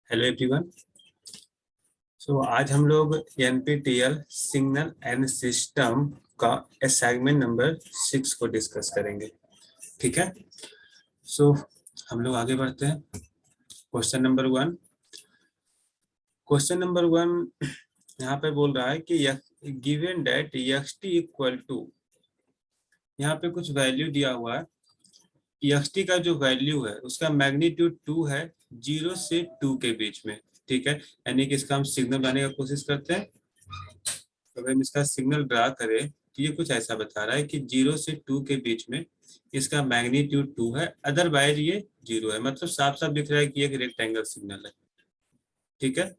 Hello everyone. आज हम लोग एनपीटीईएल सिग्नल एंड सिस्टम का असाइनमेंट नंबर 6 को डिस्कस करेंगे। ठीक है। हम लोग आगे बढ़ते हैं। Question number 1। क्वेश्चन नंबर 1 यहाँ पे बोल रहा है कि given that xt equal to, यहाँ पे कुछ वैल्यू दिया हुआ है। xt का जो वैल्यू है उसका मैग्नीट्यूड 2 है 0 से 2 के बीच में। ठीक है, यानी कि इसका हम सिग्नल बनाने का कोशिश करते हैं। अगर हम इसका सिग्नल ड्रा करें तो ये कुछ ऐसा बता रहा है कि 0 से 2 के बीच में इसका मैग्नीट्यूड 2 है, अदरवाइज ये 0 है। मतलब साफ साफ दिख रहा है कि एक रेक्टेंगल सिग्नल है। ठीक है,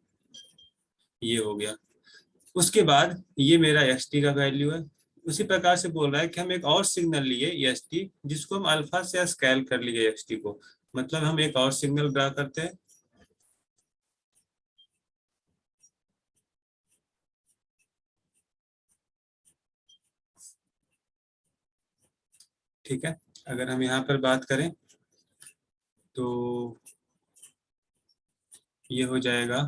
ये हो गया। उसके बाद ये मेरा xt का वैल्यू है। उसी प्रकार से बोल रहा है कि हम एक और सिग्नल लिए st, जिसको हम अल्फा से स्केल कर लिए xt को। मतलब हम एक और सिग्नल ड्रा करते हैं। ठीक है, अगर हम यहाँ पर बात करें तो ये हो जाएगा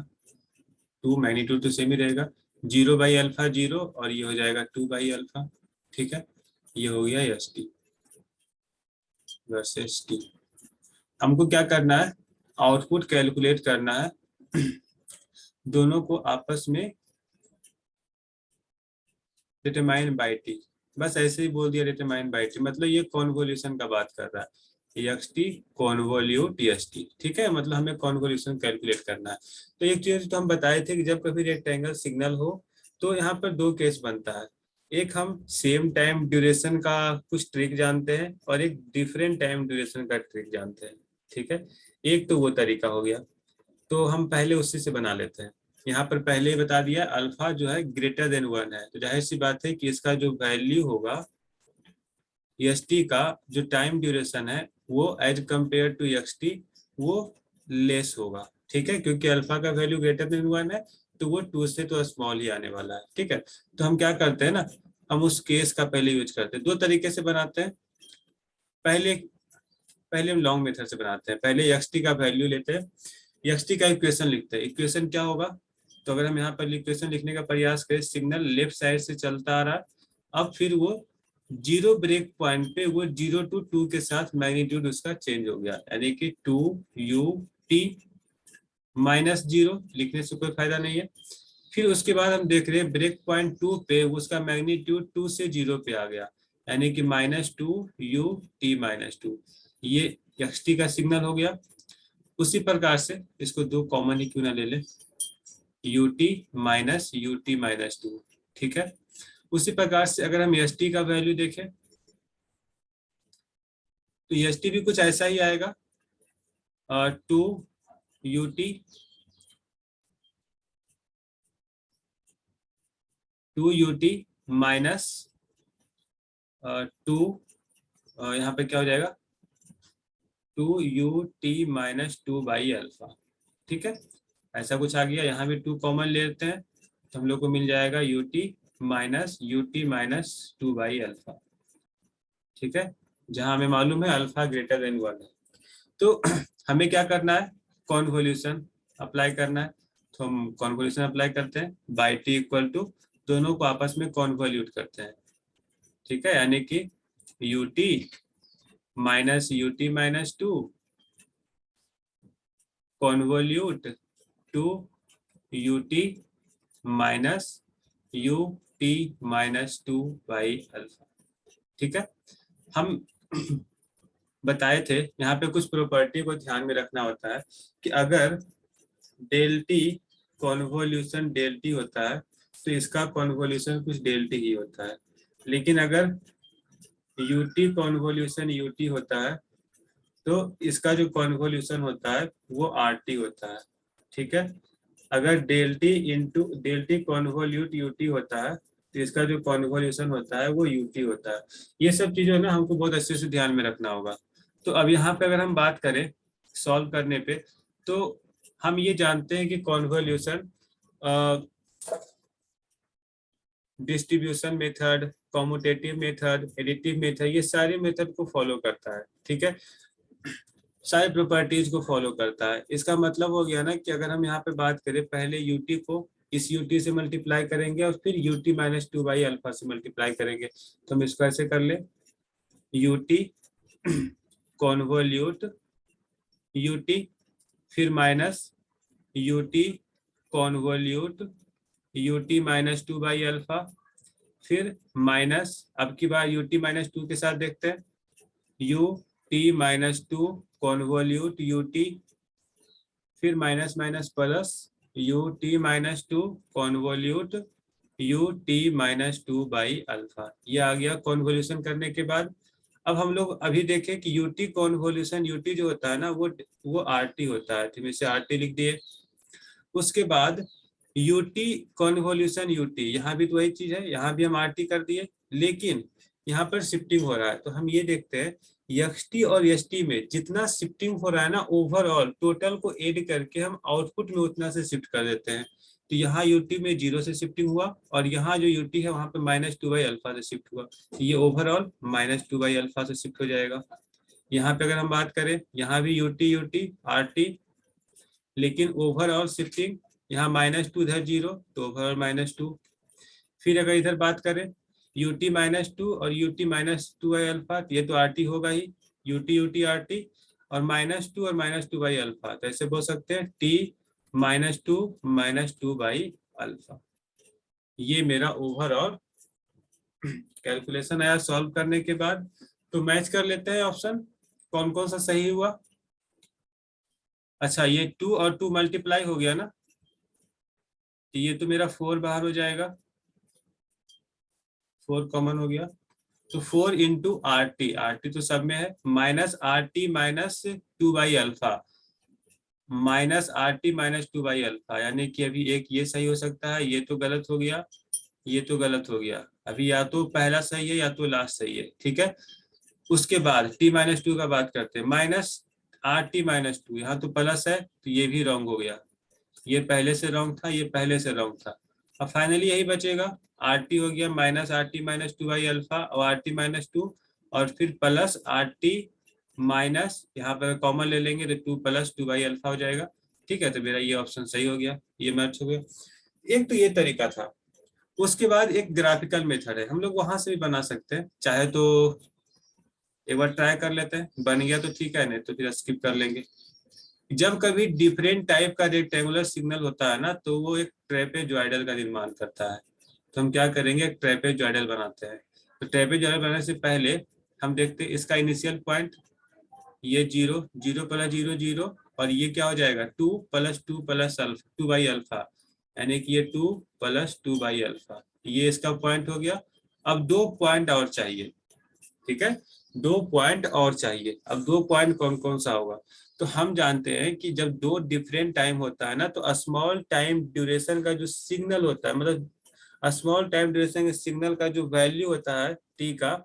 2, मैग्नीट्यूड तो सेम ही रहेगा, 0 बाई अल्फा 0, और ये हो जाएगा 2 बाई अल्फा। ठीक है, ये हो गया एस टी वर्सेस टी। हमको क्या करना है, आउटपुट कैलकुलेट करना है। दोनों को आपस में डिटरमाइन बाई टी, बस ऐसे ही बोल दिया डिटरमाइन बाई टी। मतलब ये कॉन्वोल्यूशन का बात कर रहा है, एक्स टी कॉन्वोल्यूट एस टी। ठीक है, मतलब हमें कॉन्वोल्यूशन कैलकुलेट करना है। तो एक चीज तो हम बताए थे कि जब कभी रेक्टेंगल सिग्नल हो तो यहाँ पर दो केस बनता है। एक हम सेम टाइम ड्यूरेशन का कुछ ट्रिक जानते हैं और एक डिफरेंट टाइम ड्यूरेशन का ट्रिक जानते हैं। ठीक है, एक तो वो तरीका हो गया, तो हम पहले उसी से बना लेते हैं। यहाँ पर पहले ही बता दिया अल्फा जो है ग्रेटर देन 1 है, तो जाहिर सी बात है कि इसका जो वैल्यू होगा एस टी का, जो टाइम ड्यूरेशन है वो as compare to x t वो लेस होगा। ठीक है, क्योंकि अल्फा का वैल्यू ग्रेटर देन 1 है, तो वो 2 से तो स्मॉल ही आने वाला है। ठीक है, तो हम क्या करते हैं ना, हम उस केस का पहले यूज करते हैं। दो तरीके से बनाते हैं। पहले पहले हम लॉन्ग मेथड से बनाते हैं। पहले एक्स टी का वैल्यू लेते हैं, एक्स टी का इक्वेशन लिखते हैं। इक्वेशन क्या होगा, तो अगर हम यहाँ पर इक्वेशन लिखने का प्रयास करें, सिग्नल लेफ्ट साइड से चलता आ रहा है, अब फिर वो जीरो ब्रेक पॉइंट पे वो 0 to 2 के साथ मैग्नीट्यूड उसका चेंज हो गया, यानी कि 2 u t माइनस 0 लिखने से कोई फायदा नहीं है। फिर उसके बाद हम देख रहे हैं ब्रेक पॉइंट 2 पे उसका मैग्नीट्यूड 2 से 0 पे आ गया, यानी कि -2 u t-2। ये एक्स टी का सिग्नल हो गया। उसी प्रकार से इसको दो कॉमन ही क्यों ना ले ले, ut-ut-2। ठीक है, उसी प्रकार से अगर हम एस टी का वैल्यू देखें तो एस टी भी कुछ ऐसा ही आएगा, 2ut माइनस 2, यहाँ पे क्या हो जाएगा 2ut-2 बाई अल्फा। ठीक है, ऐसा कुछ आ गया। यहाँ भी 2 कॉमन लेते हैं तो हम लोग को मिल जाएगा ut-2 बाई अल्फा। ठीक है, जहां हमें मालूम है अल्फा ग्रेटर देन 1 है। तो हमें क्या करना है, कॉन्वोल्यूशन अप्लाई करना है। तो हम कॉन्वोल्यूशन अप्लाई करते हैं बाई टी इक्वल टू, दोनों को आपस में कॉन्वोल्यूट करते हैं। ठीक है, यानी कि ut-ut-2 कॉन्वोल्यूट to ut-ut-2 by alpha. ठीक है, हम बताए थे यहाँ पे कुछ प्रॉपर्टी को ध्यान में रखना होता है कि अगर del t convolution del t होता है तो इसका कॉन्वोल्यूशन कुछ डेल टी ही होता है। लेकिन अगर यूटी कॉन्वोल्यूशन यूटी होता है तो इसका जो कॉन्वोल्यूशन होता है वो आर टी होता है। ठीक है, अगर डेल टी कॉन्वोल्यूट यूटी होता है तो इसका जो कॉन्वोल्यूशन होता है वो यूटी होता है। ये सब चीजों ना हमको बहुत अच्छे से ध्यान में रखना होगा। तो अब यहाँ पे अगर हम बात करें सॉल्व करने पे, तो हम ये जानते हैं कि convolution distribution method, commutative method, additive method, ये सारे मेथड को फॉलो करता है। ठीक है, सारी प्रॉपर्टीज को फॉलो करता है। इसका मतलब हो गया ना कि अगर हम यहाँ पे बात करें, पहले यूटी को इस यूटी से मल्टीप्लाई करेंगे और फिर यूटी माइनस 2 बाई अल्फा से मल्टीप्लाई करेंगे। तो हम इसको ऐसे कर ले, यूटी कॉन्वोल्यूट यूटी, फिर minus u t convolute u t minus 2 by alpha, फिर माइनस, अब की बार यूटी माइनस 2 के साथ देखते हैं, u t minus 2 convolute u t, फिर minus minus plus u t minus 2 convolute u t minus 2 by alpha. ये आ गया कॉन्वोल्यूशन करने के बाद। अब हम लोग अभी देखें कि यूटी कॉन्वोल्यूशन यूटी जो होता है ना वो आरटी होता है, तो इसे आरटी लिख दिए। उसके बाद यूटी कॉन्वोल्यूशन यूटी, यहाँ भी तो वही चीज है, यहाँ भी हम आरटी कर दिए, लेकिन यहाँ पर शिफ्टिंग हो रहा है। तो हम ये देखते हैं एक्सटी और एसटी में जितना शिफ्टिंग हो रहा है ना, ओवरऑल टोटल को ऐड करके हम आउटपुट में उतना से शिफ्ट कर देते हैं। तो यहाँ यूटी में 0 से शिफ्टिंग हुआ और यहाँ जो यूटी है वहां पे माइनस 2 बाई अल्फा से शिफ्ट हुआ, तो ये ओवरऑल माइनस 2 बाई अल्फा से शिफ्ट हो जाएगा। यहाँ पे अगर हम बात करें, यहाँ भी यूटी यूटी आरटी, लेकिन ओवरऑल शिफ्टिंग यहाँ माइनस 2 इधर 0, तो ओवरऑल माइनस 2। फिर अगर इधर बात करें यूटी माइनस 2 और यूटी माइनस 2 बाई अल्फा, ये तो आरटी होगा ही, यूटी यूटी आरटी, और माइनस 2 और माइनस 2 बाई अल्फा, तो ऐसे बोल सकते हैं T minus two by alpha. ये मेरा ओवरऑल कैलकुलेशन आया सॉल्व करने के बाद। तो मैच कर लेते हैं ऑप्शन कौन कौन सा सही हुआ। अच्छा, ये 2 और 2 मल्टीप्लाई हो गया ना, तो ये तो मेरा 4 बाहर हो जाएगा, 4 कॉमन हो गया। तो 4 into R T, R T तो सब में है, minus R T minus 2 by alpha, minus R T minus 2 by alpha, यानी कि अभी एक ये सही हो सकता है, ये तो गलत हो गया, ये तो गलत हो गया। अभी या तो पहला सही है या तो लास्ट सही है, ठीक है। उसके बाद t माइनस 2 का बात करते हैं, माइनस आर टी माइनस 2, यहाँ तो प्लस है तो ये भी रॉन्ग हो गया, ये पहले से रॉन्ग था, ये पहले से रॉन्ग था। अब फाइनली यही बचेगा, आर टी हो गया minus R T minus 2 by alpha और आर टी माइनस 2, और फिर प्लस आर टी माइनस, यहाँ पर कॉमन ले लेंगे तो 2 प्लस 2 बाई अल्फा हो जाएगा, ठीक है। तो मेरा ये ऑप्शन सही हो गया, ये मैच हो गया। एक तो ये तरीका था। उसके बाद एक ग्राफिकल मेथड है, हम लोग वहां से भी बना सकते हैं, चाहे तो एक बार ट्राई कर लेते हैं, बन गया तो ठीक है, नहीं तो फिर स्किप कर लेंगे। जब कभी डिफरेंट टाइप का रेक्टेंगुलर सिग्नल होता है ना, तो वो एक ट्रेपेजॉइडल का निर्माण करता है। तो हम क्या करेंगे, एक ट्रेपेजॉइडल बनाते हैं। तो ट्रेपेजॉइडल बनाने से पहले हम देखते हैं इसका इनिशियल पॉइंट, ये 0 0 प्लस 0 0, और ये क्या हो जाएगा 2 plus 2 plus alpha 2 by alpha, यानी कि ये 2 प्लस 2 बाई अल्फा, ये इसका पॉइंट हो गया। अब 2 पॉइंट और चाहिए, ठीक है, 2 पॉइंट और चाहिए। अब 2 पॉइंट कौन कौन सा होगा, तो हम जानते हैं कि जब 2 डिफरेंट टाइम होता है ना, तो स्मॉल टाइम ड्यूरेशन का जो सिग्नल होता है, मतलब स्मॉल टाइम ड्यूरेशन के सिग्नल का जो वैल्यू होता है टी का,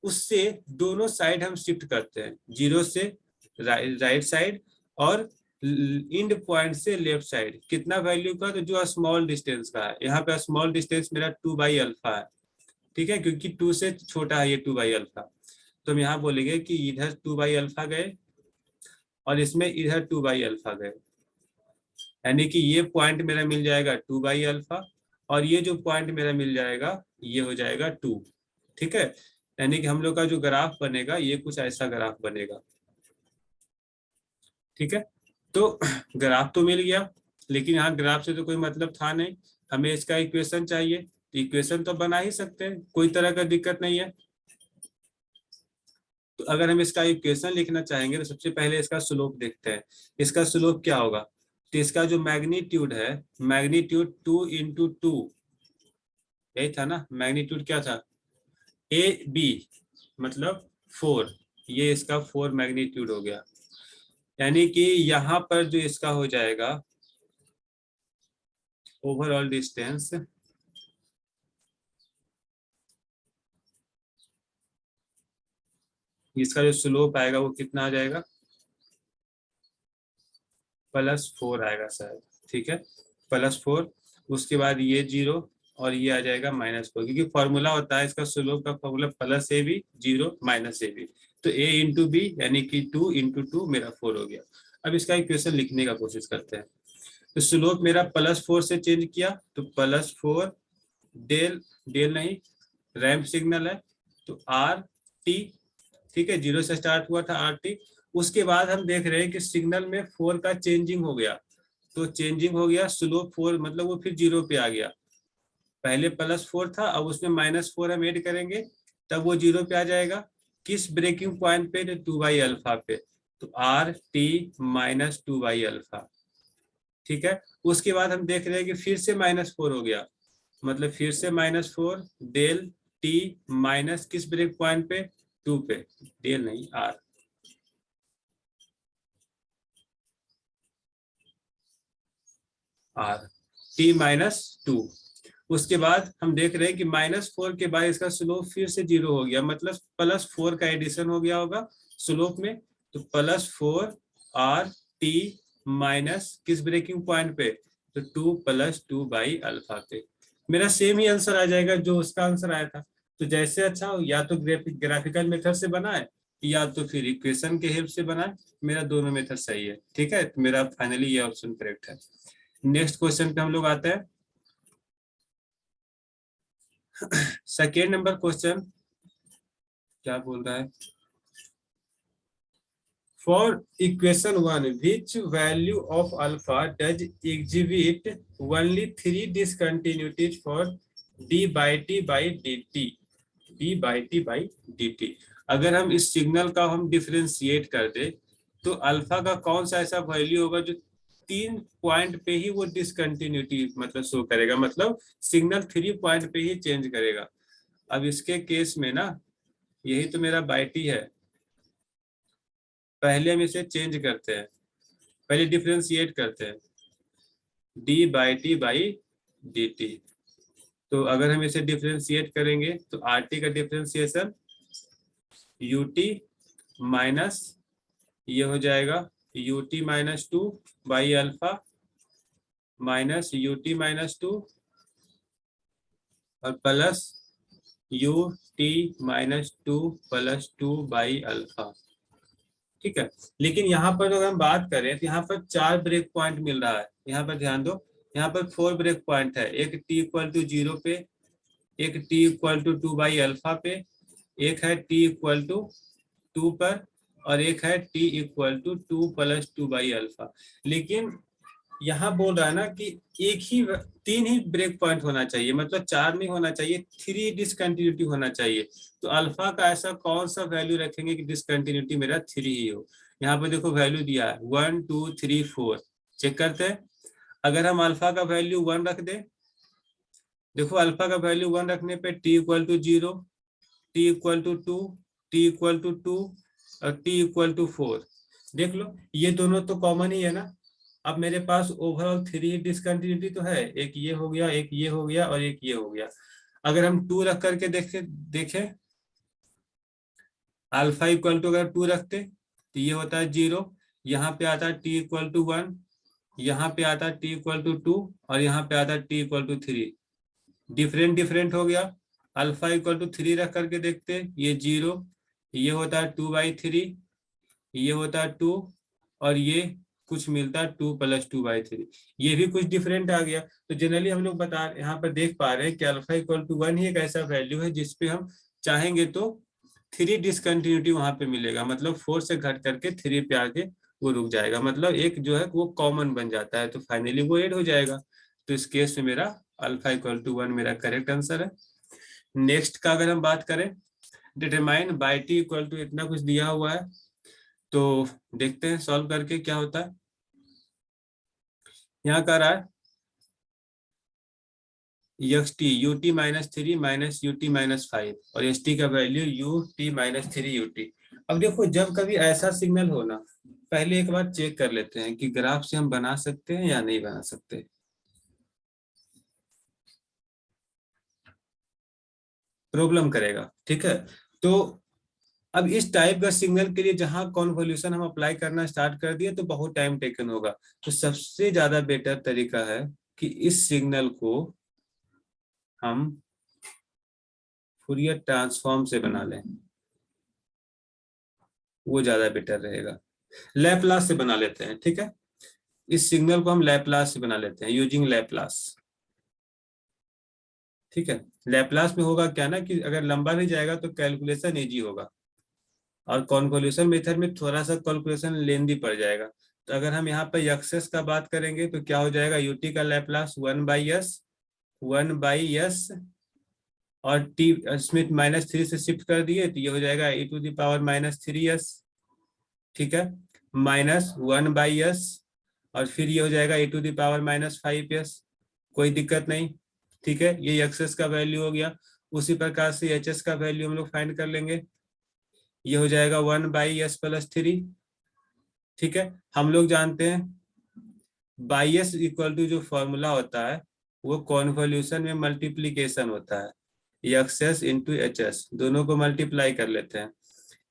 उससे दोनों साइड हम शिफ्ट करते हैं, 0 से राइट साइड और इंड पॉइंट से लेफ्ट साइड। कितना वैल्यू का, तो जो स्मॉल डिस्टेंस का है, यहाँ पे स्मॉल डिस्टेंस मेरा 2 बाई अल्फा है, ठीक है, क्योंकि 2 से छोटा है ये 2 बाई अल्फा। तो हम यहाँ बोलेंगे कि इधर 2 बाई अल्फा गए और इसमें इधर 2 बाई अल्फा गए, यानी कि ये पॉइंट मेरा मिल जाएगा 2 बाई अल्फा, और ये जो पॉइंट मेरा मिल जाएगा ये हो जाएगा 2, ठीक है। यानी कि हम लोग का जो ग्राफ बनेगा ये कुछ ऐसा ग्राफ बनेगा, ठीक है। तो ग्राफ तो मिल गया, लेकिन यहाँ ग्राफ से तो कोई मतलब था नहीं, हमें इसका इक्वेशन चाहिए। तो इक्वेशन तो बना ही सकते हैं, कोई तरह का दिक्कत नहीं है। तो अगर हम इसका इक्वेशन लिखना चाहेंगे तो सबसे पहले इसका स्लोप देखते हैं। इसका स्लोप क्या होगा, तो इसका जो मैग्नीट्यूड है, मैग्नीट्यूड 2 इंटू 2, यही था ना, मैग्नीट्यूड क्या था, ए बी मतलब 4, ये इसका 4 मैग्नीट्यूड हो गया। यानी कि यहाँ पर जो इसका हो जाएगा ओवरऑल डिस्टेंस, इसका जो स्लोप आएगा वो कितना आ जाएगा, +4 आएगा शायद, ठीक है, +4। उसके बाद ये 0, और ये आ जाएगा -4, क्योंकि फॉर्मूला होता है इसका स्लोप का फॉर्मूला +ab 0 -ab, तो a इंटू बी यानी कि 2 इंटू 2 मेरा 4 हो गया। अब इसका इक्वेशन लिखने का कोशिश करते हैं। तो स्लोप मेरा +4 से चेंज किया तो +4 डेल, डेल नहीं रैंप सिग्नल है तो आर टी, ठीक है, 0 से स्टार्ट हुआ था आर टी। उसके बाद हम देख रहे हैं कि सिग्नल में 4 का चेंजिंग हो गया, तो चेंजिंग हो गया स्लोप 4, मतलब वो फिर 0 पे आ गया। पहले +4 था, अब उसमें -4 हम ऐड करेंगे तब वो 0 पे आ जाएगा। किस ब्रेकिंग पॉइंट पे? 2/α पे, तो आर टी -2/α, ठीक है। उसके बाद हम देख रहे हैं कि फिर से -4 हो गया, मतलब फिर से -4 डेल टी माइनस किस ब्रेक पॉइंट पे? 2 पे, डेल नहीं आर, आर टी -2। उसके बाद हम देख रहे हैं कि -4 के बाद इसका स्लोप फिर से 0 हो गया, मतलब +4 का एडिशन हो गया होगा स्लोप में, तो +4 आर टी माइनस किस ब्रेकिंग पॉइंट पे? तो 2 + 2/α पे। मेरा सेम ही आंसर आ जाएगा जो उसका आंसर आया था। तो जैसे अच्छा हो, या तो ग्राफिकल मेथड से बनाए या तो फिर इक्वेशन के हेल्प से बनाए, मेरा दोनों मेथड सही है, ठीक है। तो मेरा फाइनली ये ऑप्शन करेक्ट है। नेक्स्ट क्वेश्चन पे हम लोग आते हैं। सेकेंड नंबर क्वेश्चन क्या बोल रहा है? For equation 1 which value of alpha does exhibit only 3 discontinuities for d/t/dt, d/t/dt। अगर हम इस सिग्नल का हम डिफरेंशिएट कर दे तो अल्फा का कौन सा ऐसा वैल्यू होगा जो 3 पॉइंट पे ही वो डिसकंटिन्यूटी मतलब शो करेगा, मतलब सिग्नल 3 पॉइंट पे ही चेंज करेगा। अब इसके केस में ना, यही तो मेरा बाई टी है। पहले हम इसे चेंज करते हैं, पहले डिफरेंशिएट करते हैं d/t/dt। तो अगर हम इसे डिफरेंशिएट करेंगे तो आर टी का डिफरेंशिएशन ut माइनस ये हो जाएगा ut-2/α माइनस ut-2 और प्लस ut-2 + 2/α, ठीक है। लेकिन यहाँ पर अगर हम बात करें तो यहाँ पर 4 ब्रेक पॉइंट मिल रहा है। यहाँ पर ध्यान दो, यहाँ पर 4 ब्रेक पॉइंट है, एक t = 0 पे, एक t = 2/α पे, एक है t = 2 पर, और एक है t = 2 + 2/α। लेकिन यहाँ बोल रहा है ना कि एक ही 3 ही ब्रेक पॉइंट होना चाहिए, मतलब 4 नहीं होना चाहिए, 3 डिसकंटिन्यूटी होना चाहिए। तो अल्फा का ऐसा कौन सा वैल्यू रखेंगे कि डिसकंटिन्यूटी मेरा 3 ही हो? यहाँ पे देखो वैल्यू दिया है 1 2 3 4, चेक करते हैं। अगर हम अल्फा का वैल्यू 1 रख दे, देखो अल्फा का वैल्यू 1 रखने पे t = 0, t = 2, t = 2 और t = 4, देख लो ये दोनों तो कॉमन ही है ना। अब मेरे पास ओवरऑल 3 डिसकंटिन्यूटी तो है, एक ये हो गया, एक ये हो गया और एक ये हो गया। अगर हम 2 रख करके देखें अल्फा इक्वल टू अगर 2 रखते तो ये होता है 0, यहाँ पे आता है t = 1, यहाँ पे आता है t = 2 और यहाँ पे आता है t = 3। डिफरेंट डिफरेंट हो गया। अल्फा = 3 रख करके देखते, ये 0, ये होता है 2/3, ये होता है 2 और ये कुछ मिलता है 2 + 2/3, ये भी कुछ डिफरेंट आ गया। तो जनरली हम लोग बता यहाँ पर देख पा रहे हैं कि अल्फा = 1 ही एक ऐसा वैल्यू है जिसपे हम चाहेंगे तो 3 डिसकंटिन्यूटी वहां पे मिलेगा, मतलब 4 से घट करके 3 पे आके वो रुक जाएगा, मतलब एक जो है वो कॉमन बन जाता है, तो फाइनली वो ऐड हो जाएगा। तो इस केस में मेरा अल्फा = 1 मेरा करेक्ट आंसर है। नेक्स्ट का अगर हम बात करें, डिटरमाइन बाई टी = इतना कुछ दिया हुआ है, तो देखते हैं सॉल्व करके क्या होता है। यहाँ कर रहा है xt ut -3 ut -5 और st का वैल्यू ut -3 ut। अब देखो जब कभी ऐसा सिग्नल हो ना, पहले एक बार चेक कर लेते हैं कि ग्राफ से हम बना सकते हैं या नहीं बना सकते। प्रॉब्लम करेगा, ठीक है। तो अब इस टाइप का सिग्नल के लिए जहां कॉन्वोल्यूशन हम अप्लाई करना स्टार्ट कर दिए तो बहुत टाइम टेकन होगा। तो सबसे ज्यादा बेटर तरीका है कि इस सिग्नल को हम फूरियर ट्रांसफॉर्म से बना लें, वो ज्यादा बेटर रहेगा। लैपलास से बना लेते हैं, ठीक है। इस सिग्नल को हम लैपलास से बना लेते हैं यूजिंग लैपलास, ठीक है। लैपलास में होगा क्या ना कि अगर लंबा नहीं जाएगा तो कैलकुलेशन इजी होगा, और कॉन्वोल्यूशन मेथड में थोड़ा सा कैलकुलेशन लेंदी पड़ जाएगा। तो अगर हम यहाँ पर एक्सेस का बात करेंगे तो क्या हो जाएगा, यूटी का लैपलास 1/s, 1/s, और टी इसमें -3 से शिफ्ट कर दिए तो ये हो जाएगा e⁻−3s, ठीक है, -1/s, और फिर ये हो जाएगा e⁻−5s। कोई दिक्कत नहीं, ठीक है। ये एक्सेस का वैल्यू हो गया। उसी प्रकार से एचएस का वैल्यू हम लोग फाइंड कर लेंगे, ये हो जाएगा 1/s+3, ठीक है। हम लोग जानते हैं बाई एस इक्वल टू जो फॉर्मूला होता है वो कॉन्वोल्यूशन में मल्टीप्लीकेशन होता है, एक्सेस इंटू एच एस, दोनों को मल्टीप्लाई कर लेते हैं।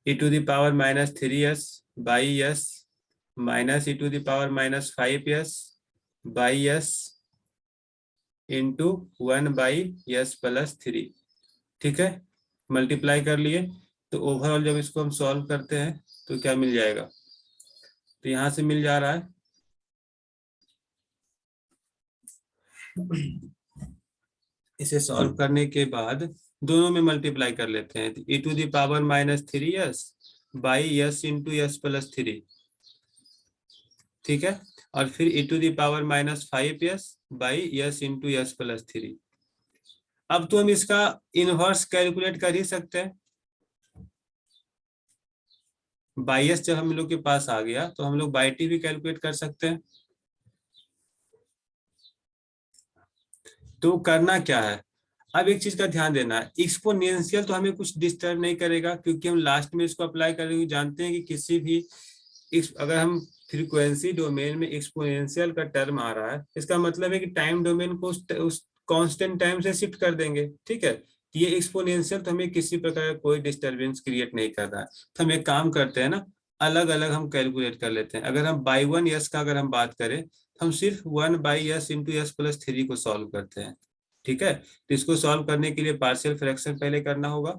e⁻−3s by S minus e⁻−5s by S into 1/s+3, ठीक है। मल्टीप्लाई कर लिए तो ओवरऑल जब इसको हम सॉल्व करते हैं तो क्या मिल जाएगा, तो यहां से मिल जा रहा है इसे सॉल्व करने के बाद दोनों में मल्टीप्लाई कर लेते हैं, e⁻−3s by S into s+3, ठीक है, और फिर e⁻−5s by S into s+3। अब तो हम इसका इनवर्स कैलकुलेट कर ही सकते हैं। बाई एस जब हम लोग के पास आ गया तो हम लोग बाई टी भी कैलकुलेट कर सकते हैं। तो करना क्या है, अब एक चीज का ध्यान देना है, एक्सपोनेंशियल तो हमें कुछ डिस्टर्ब नहीं करेगा क्योंकि हम लास्ट में इसको अप्लाई करेंगे। जानते हैं कि किसी भी अगर हम फ्रीक्वेंसी डोमेन में एक्सपोनेंशियल का टर्म आ रहा है, इसका मतलब है कि टाइम डोमेन को उस कांस्टेंट टाइम से शिफ्ट कर देंगे, ठीक है। ये एक्सपोनेंशियल तो हमें किसी प्रकार का कोई डिस्टर्बेंस क्रिएट नहीं कर रहा है। तो हम एक काम करते हैं ना, अलग अलग हम कैलकुलेट कर लेते हैं। अगर हम बाई 1s का अगर हम बात करें तो हम सिर्फ 1/s इंटू s+3 को सॉल्व करते हैं, ठीक है। तो इसको सॉल्व करने के लिए पार्शियल फ्रैक्शन पहले करना होगा।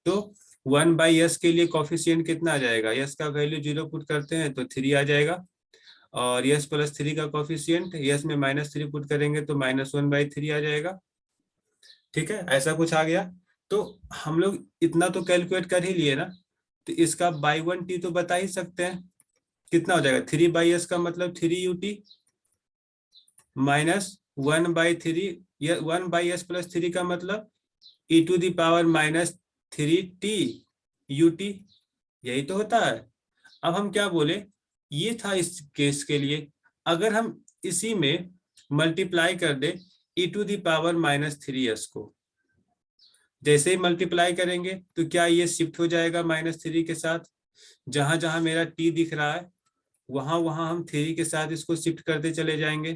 तो 1/s के लिए कॉफिशिएंट कितना आ जाएगा, s का वैल्यू 0 पुट करते हैं तो 3 आ जाएगा, और s+3 का कॉफिशिएंट, s में -3 पुट करेंगे तो -1/3 आ जाएगा, ठीक है। ऐसा कुछ आ गया। तो हम लोग इतना तो कैलकुलेट कर ही लिए ना, तो इसका बाई 1t तो बता ही सकते हैं कितना हो जाएगा। 3/s का मतलब 3ut -1/3, 1/s+3 का मतलब e⁻−3t ut, यही तो होता है। अब हम क्या बोले, ये था इस केस के लिए। अगर हम इसी में मल्टीप्लाई कर दे e⁻−3s को, जैसे ही मल्टीप्लाई करेंगे तो क्या ये शिफ्ट हो जाएगा -3 के साथ, जहां जहां मेरा t दिख रहा है वहां वहां हम 3 के साथ इसको शिफ्ट करते चले जाएंगे,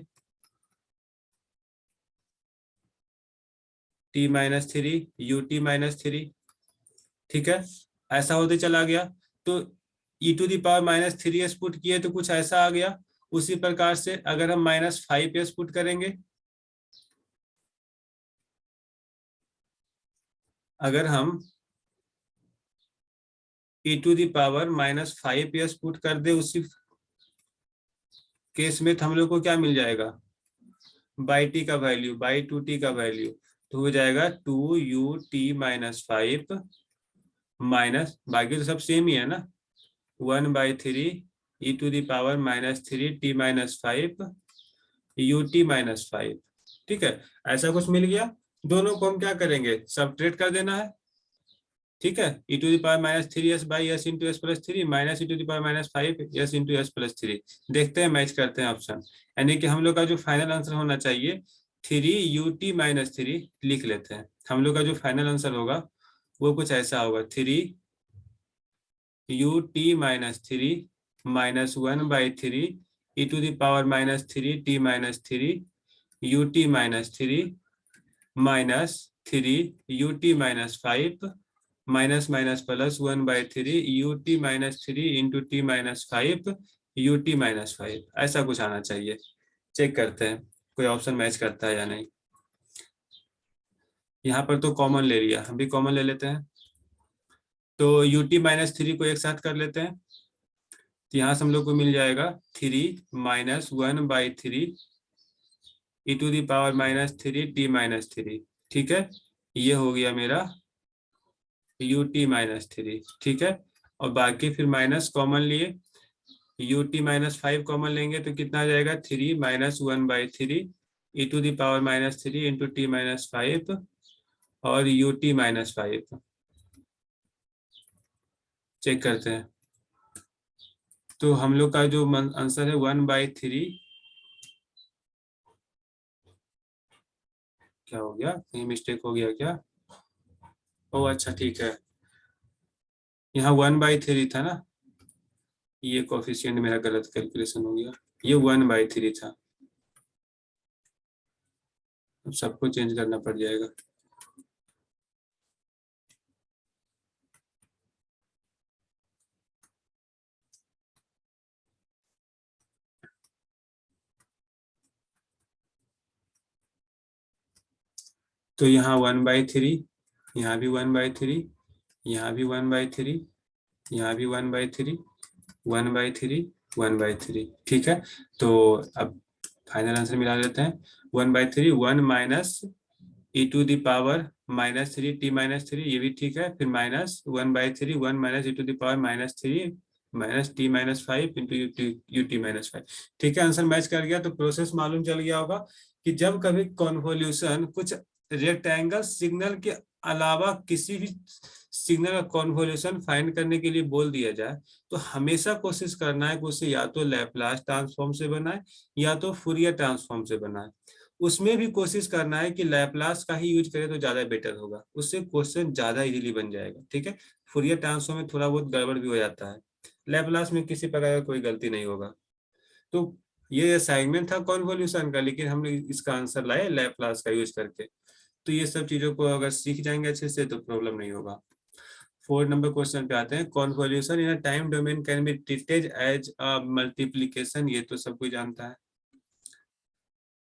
t-3 ut-3, ठीक है। ऐसा होते चला गया। तो e⁻−3s पुट किए तो कुछ ऐसा आ गया। उसी प्रकार से अगर हम -5s पुट करेंगे, अगर हम e⁻−5s पुट कर दे उसी केस में, तो हम लोग को क्या मिल जाएगा, बाई टी का वैल्यू, बाई 2t का वैल्यू, तो हो जाएगा 2ut-5 माइनस, बाकी तो सब सेम ही है ना, 1/3 e⁻−3t-5 ut-5, ठीक है। ऐसा कुछ मिल गया। दोनों को हम क्या करेंगे, सबट्रैक्ट कर देना है, ठीक है। e⁻−3s by s into s+3 minus e⁻−5s into s+3, देखते हैं मैच करते हैं ऑप्शन। यानी कि हम लोग का जो फाइनल आंसर होना चाहिए 3ut-3 लिख लेते हैं। हम लोग का जो फाइनल आंसर होगा वो कुछ ऐसा होगा, 3ut-3 -1/3 e⁻−3t-3 ut-3 -3ut-5 minus minus plus 1/3 ut-3 into t-5 ut-5, ऐसा कुछ आना चाहिए। चेक करते हैं कोई ऑप्शन मैच करता है या नहीं। यहाँ पर तो कॉमन ले लिया, हम भी कॉमन ले लेते हैं। तो ut-3 को एक साथ कर लेते हैं। तो यहाँ से हम लोग को मिल जाएगा 3 - 1/3 e⁻³ ठीक है। ये हो गया मेरा ut-3, ठीक है। और बाकी फिर माइनस कॉमन लिए, ut-5 कॉमन लेंगे तो कितना आ जाएगा 3 - 1/3 e⁻³ इंटू t-5 और ut-5 चेक करते हैं। तो हम लोग का जो आंसर है 1/3, क्या हो गया, कहीं मिस्टेक हो गया क्या? ओ अच्छा ठीक है, यहाँ 1/3 था ना, ये कोफिशिएंट मेरा गलत कैलकुलेशन हो गया, ये 1/3 था। अब सबको चेंज करना पड़ जाएगा। तो यहाँ 1/3, यहाँ भी 1/3, यहाँ भी 1/3, यहाँ भी 1/3, 1/3, 1/3, ठीक है। तो अब फाइनल आंसर मिला लेते हैं। 1/3, 1 - e⁻³ t-3, ये भी ठीक है। फिर -1/3, 1 - e⁻³ -t-5 इंटू ut-5, ठीक है। आंसर मैच कर गया। तो प्रोसेस मालूम चल गया होगा कि जब कभी कॉन्वोल्यूशन कुछ रेक्टेंगल सिग्नल के अलावा किसी भी सिग्नल का कॉन्वोल्यूशन फाइंड करने के लिए बोल दिया जाए, तो हमेशा कोशिश करना है कि उसे या तो लैप्लास ट्रांसफॉर्म से बनाए या तो फूरियर ट्रांसफॉर्म से बनाए। उसमें भी कोशिश करना है कि लैप्लास का ही यूज करें तो ज्यादा बेटर होगा, उससे क्वेश्चन ज्यादा इजीली बन जाएगा, ठीक है। फूरियर ट्रांसफॉर्म में थोड़ा बहुत गड़बड़ भी हो जाता है, लैप्लास में किसी प्रकार का कोई गलती नहीं होगा। तो ये असाइनमेंट था कॉन्वोल्यूशन का, लेकिन हमने इसका आंसर लाए लैप्लास का यूज करके। तो ये सब चीजों को अगर सीख जाएंगे अच्छे से तो प्रॉब्लम नहीं होगा। 4 नंबर क्वेश्चन पे आते हैं। Convolution in a time domain can be treated as a multiplication, ये तो सब कोई जानता है।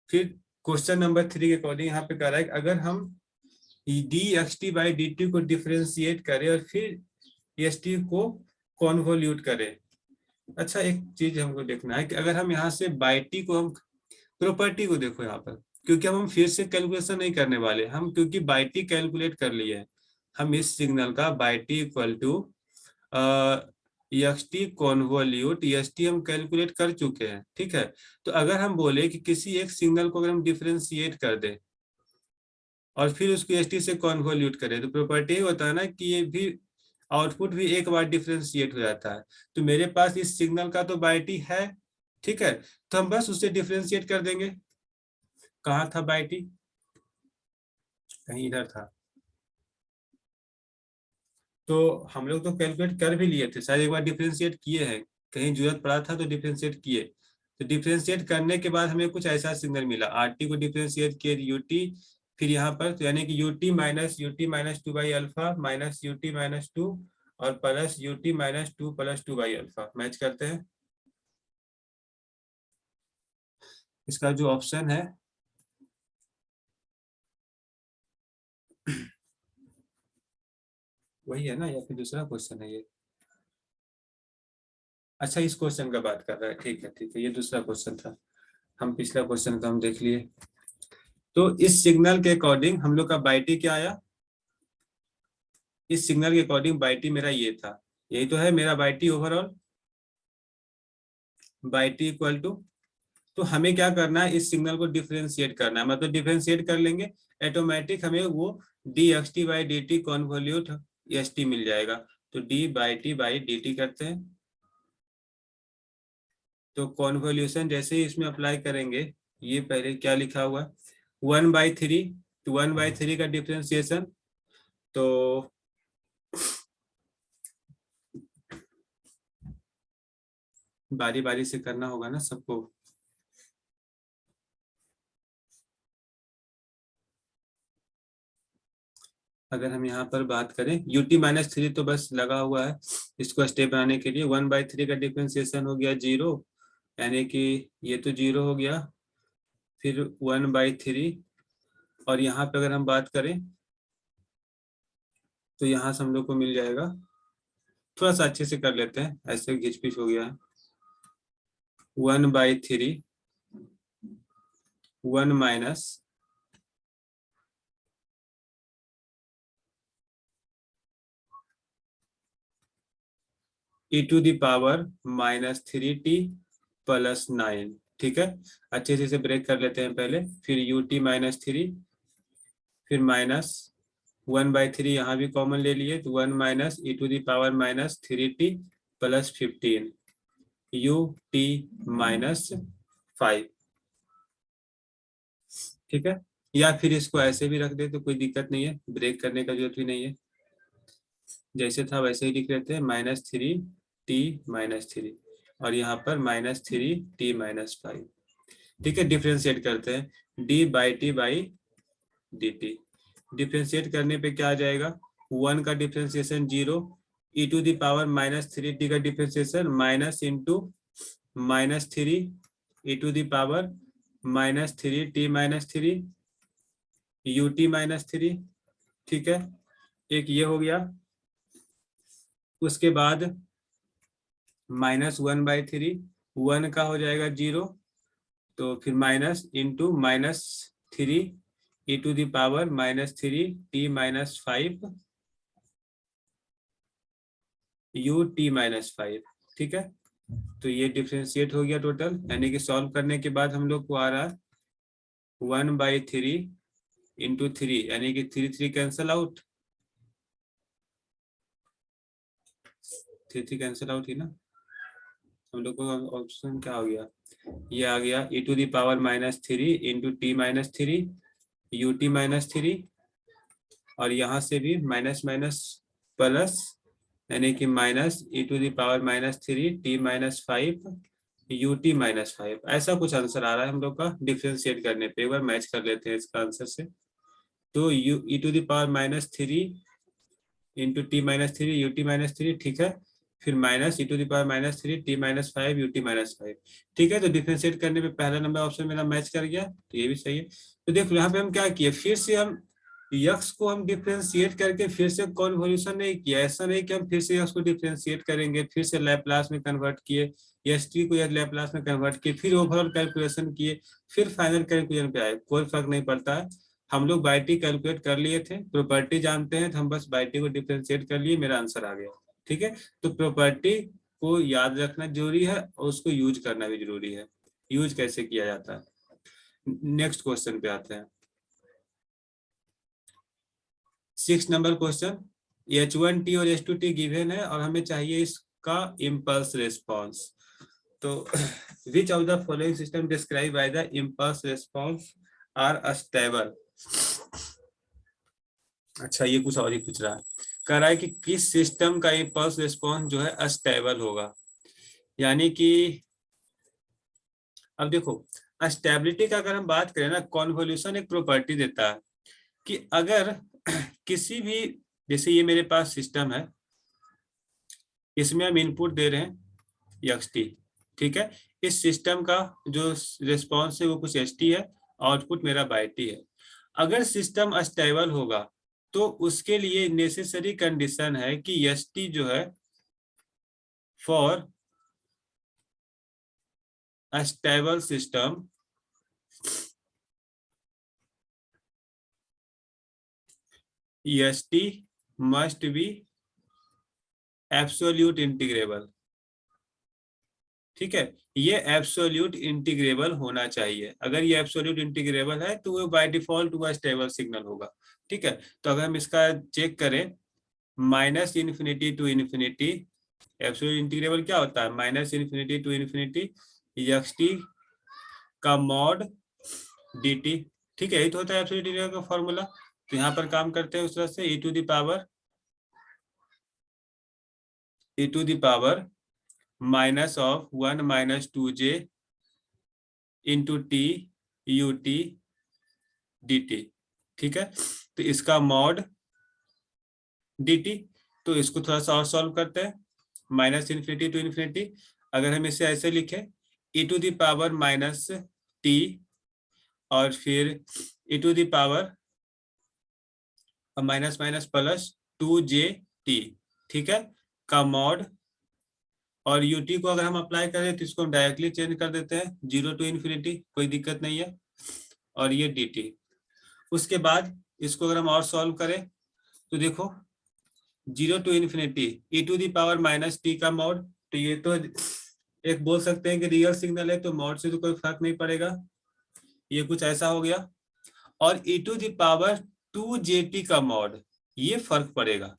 फिर क्वेश्चन नंबर 3 के अकॉर्डिंग यहाँ पे कह रहा है कि अगर हम dxt/dt को डिफरेंशिएट करें और फिर st को कॉन्वोल्यूट करें। अच्छा एक चीज हमको देखना है कि अगर हम यहाँ से बाई टी को, हम प्रॉपर्टी को देखो यहाँ पर, क्योंकि हम फिर से कैलकुलेशन नहीं करने वाले हम, क्योंकि बाई टी कैलकुलेट कर लिए है हम इस सिग्नल का। Y t equal to xt convolute st हम कैलकुलेट कर चुके हैं, ठीक है। तो अगर हम बोले कि किसी एक सिग्नल को अगर हम डिफरेंशिएट कर दे और फिर उसको st से कॉन्वोल्यूट करें, तो प्रॉपर्टी होता है ना कि ये भी आउटपुट भी एक बार डिफरेंशिएट हो जाता है। तो मेरे पास इस सिग्नल का तो बाई टी है, ठीक है, तो हम बस उससे डिफरेंशिएट कर देंगे। कहाँ था बाई टी, कहीं इधर था। तो हम लोग तो कैलकुलेट कर भी लिए थे, शायद एक बार डिफरेंशिएट किए हैं, कहीं जरूरत पड़ा था तो डिफरेंशिएट किए। तो डिफरेंशिएट करने के बाद हमें कुछ ऐसा सिग्नल मिला, आरटी को डिफरेंशिएट किए यूटी, फिर यहाँ पर तो यानी कि ut-2/α माइनस ut-2 और प्लस ut-2 + 2/α मैच करते हैं। इसका जो ऑप्शन है वही है ना, या फिर दूसरा क्वेश्चन है ये? अच्छा इस क्वेश्चन का बात कर रहा है, ठीक है ठीक है, ये दूसरा क्वेश्चन था। हम पिछला क्वेश्चन का हम देख लिए। तो इस सिग्नल के अकॉर्डिंग हम लोग का बाई टी क्या आया, इस सिग्नल के अकॉर्डिंग बाई टी मेरा ये था, यही तो है मेरा y t overall. Y t equal to, तो हमें क्या करना है, इस सिग्नल को डिफरेंशिएट करना है, मतलब डिफरेंशिएट कर लेंगे ऑटोमेटिक हमें वो dxt/dt कॉन्वोल्यूट st मिल जाएगा। तो d/t/dt करते हैं। तो कॉन्वोल्यूशन जैसे ही इसमें अप्लाई करेंगे, ये पहले क्या लिखा हुआ है 1/3, तो 1/3 का डिफरेंशिएशन, तो बारी बारी से करना होगा ना सबको। अगर हम यहाँ पर बात करें ut-3 तो बस लगा हुआ है, इसको स्टेप बनाने के लिए 1/3 का डिफरेंशिएशन हो गया 0, यानी कि ये तो 0 हो गया। फिर 1/3, और यहाँ पे अगर हम बात करें तो यहाँ से हम लोग को मिल जाएगा, थोड़ा सा अच्छे से कर लेते हैं, ऐसे घिच पिच हो गया है, 1/3 1 माइनस e⁻−3t + 9। ठीक है, अच्छे से ब्रेक कर लेते हैं पहले, फिर ut-3, फिर माइनस 1/3 यहाँ भी कॉमन ले लिए तो 1 माइनस e⁻−3t + 15 ut-5। ठीक है, या फिर इसको ऐसे भी रख दे तो कोई दिक्कत नहीं है, ब्रेक करने का जरूरत भी नहीं है, जैसे था वैसे ही लिख लेते हैं, -3t-3 और यहाँ पर -3t-5। ठीक है, डिफ्रेंशिएट करते हैं, d/t/dt। डिफ्रेंशिएट करने पे क्या आ जाएगा, 1 का डिफ्रेंशिएशन 0, e⁻−3t का differentiation minus into -3 e⁻−3t-3 ut-3। ठीक है, एक ये हो गया, उसके बाद -1/3, 1 का हो जाएगा 0, तो फिर माइनस इंटू -3 e⁻−3t-5 ut-5। ठीक है, तो ये डिफ्रेंशिएट हो गया टोटल, यानी कि सॉल्व करने के बाद हम लोग को आ रहा है 1/3 इंटू 3, यानी कि 3 कैंसल आउट, 3 कैंसल आउट ही ना, हम लोग को ऑप्शन क्या हो गया, ये आ गया e⁻−3 इंटू t-3 ut-3, और यहाँ से भी माइनस माइनस प्लस, यानी कि माइनस e⁻−3 t-5 ut-5। ऐसा कुछ आंसर आ रहा है हम लोग का डिफरेंशिएट करने पे, एक बार मैच कर लेते हैं इसका आंसर से। तो e⁻3 इंटू t-3 ut-3, ठीक है, फिर माइनस e⁻3 t-5 ut-5। ठीक है, तो डिफरेंशिएट करने पे पहला नंबर ऑप्शन मेरा मैच कर गया, तो ये भी सही है। तो देखो यहाँ पे हम क्या किए, फिर से हम यक्स को हम डिफरेंशिएट करके फिर से कॉन्वोल्यूशन नहीं किया, ऐसा नहीं कि हम फिर से यक्स को डिफरेंशिएट करेंगे फिर से लैप्लास में कन्वर्ट किए, एस-टी को लैप्लास में कन्वर्ट किए, फिर ओवरऑल कैलकुलेशन किए, फिर फाइनल कैलकुलेशन पे आए, कोई फर्क नहीं पड़ता है। हम लोग बाई टी कैलकुलेट कर लिए थे, प्रॉपर्टी जानते हैं तो हम बस बाई टी को डिफरेंशिएट कर लिए, मेरा आंसर आ गया। ठीक है, तो प्रॉपर्टी को याद रखना जरूरी है और उसको यूज करना भी जरूरी है। यूज कैसे किया जाता है, नेक्स्ट क्वेश्चन पे आते हैं। 6 नंबर क्वेश्चन, H1T और H2T गिवन है और हमें चाहिए इसका इम्पल्स रिस्पॉन्स। तो which of the following system describe by the impulse response are stable. अच्छा, ये कुछ और ही पूछ रहा है, कह रहा है कि किस सिस्टम का इम्पल्स रिस्पॉन्स जो है अस्टेबल होगा, यानी कि अब देखो स्टेबिलिटी का अगर हम बात करें ना, कॉन्वोल्यूशन एक प्रॉपर्टी देता है कि अगर किसी भी, जैसे ये मेरे पास सिस्टम है, इसमें हम इनपुट दे रहे हैं xt, ठीक है, इस सिस्टम का जो रिस्पॉन्स है वो कुछ st है, आउटपुट मेरा बाई टी है। अगर सिस्टम अस्टेबल होगा तो उसके लिए नेसेसरी कंडीशन है कि st जो है for a stable system st must be absolute integrable. ठीक है, ये एब्सोल्यूट इंटीग्रेबल होना चाहिए, अगर ये एब्सोल्यूट इंटीग्रेबल है तो वो बाय डिफॉल्ट वो स्टेबल सिग्नल होगा। ठीक है, तो अगर हम इसका चेक करें, -∞ to ∞, एब्सोल्यूट इंटीग्रेबल क्या होता है, -∞ to ∞ xt का मॉड dt। ठीक है, ये तो होता है एब्सोल्यूट इंटीग्रेबल का फॉर्मूला। तो यहाँ पर काम करते हैं उस तरह से, e to the power minus of 1 - 2j into t ut dt। ठीक है, तो इसका मॉड dt, तो इसको थोड़ा सा और सॉल्व करते हैं, -∞ to ∞, अगर हम इसे ऐसे लिखें e⁻−t और फिर e to the power minus minus plus 2j_t, ठीक है, का मॉड, और ut को अगर हम अप्लाई करें तो इसको हम डायरेक्टली चेंज कर देते हैं 0 टू इन्फिनिटी, कोई दिक्कत नहीं है, और ये dt। उसके बाद इसको अगर हम और सॉल्व करें तो देखो 0 to infinity e to the power minus t का मॉड, तो ये तो एक बोल सकते हैं कि रियल सिग्नल है तो मॉड से तो कोई फर्क नहीं पड़ेगा, ये कुछ ऐसा हो गया। और e to the power 2j_t का मॉड, ये फर्क पड़ेगा,